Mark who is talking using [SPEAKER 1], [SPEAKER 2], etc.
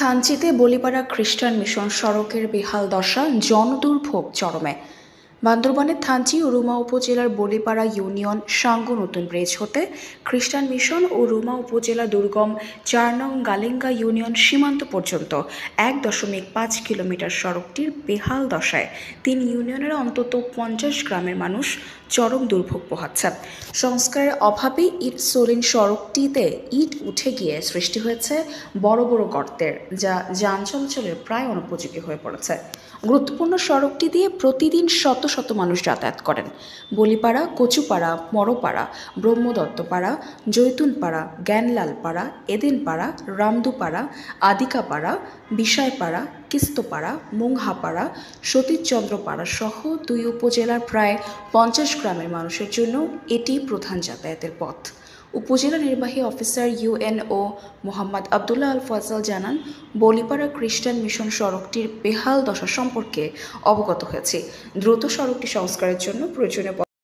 [SPEAKER 1] থানচিতে বলিপাড়া খ্রিস্টান মিশন সড়কের বেহাল দশা, জনদুর্ভোগ চরমে। বান্দরবানের থানচি ও রুমা উপজেলার বলিপাড়া ইউনিয়ন সাঙ্গু নতুন ব্রিজ হতে খ্রিস্টান মিশন ও রুমা উপজেলা দুর্গম ৪ নং গালেঙ্গা ইউনিয়ন সীমান্ত পর্যন্ত ১.৫ কিলোমিটার সড়কটির বেহাল দশায় ৩ ইউনিয়নের অন্তত ৫০ গ্রামের মানুষ চরম দুর্ভোগ পোহাচ্ছে। সংস্কারের অভাবে ইট সোলিন সড়কটিতে ইট উঠে গিয়ে সৃষ্টি হয়েছে বড় বড় গর্তের, যা যান চলাচলের প্রায় অনুপযোগী হয়ে পড়েছে। গুরুত্বপূর্ণ সড়কটি দিয়ে প্রতিদিন শত শত মানুষ যাতায়াত করেন। বলিপাড়া, কচুপাড়া, মরপাড়া, ব্রহ্মদত্তপাড়া, জৈতুনপাড়া, জ্ঞানলালপাড়া, এদেনপাড়া, রামদুপাড়া, আদিকাপাড়া, বিষয়পাড়া, কিস্তপাড়া, মুংহাপাড়া, সতীশচন্দ্রপাড়া সহ ২ উপজেলার প্রায় ৫০ গ্রামের মানুষের জন্য এটি প্রধান যাতায়াতের পথ। উপজেলা নির্বাহী অফিসার ইউএনও মোহাম্মদ আবদুল্লাহ আল ফয়সাল জানান, বলিপাড়া খ্রিস্টান মিশন সড়কটির বেহাল দশা সম্পর্কে অবগত হয়েছে। দ্রুত সড়কটি সংস্কারের জন্য প্রয়োজনীয়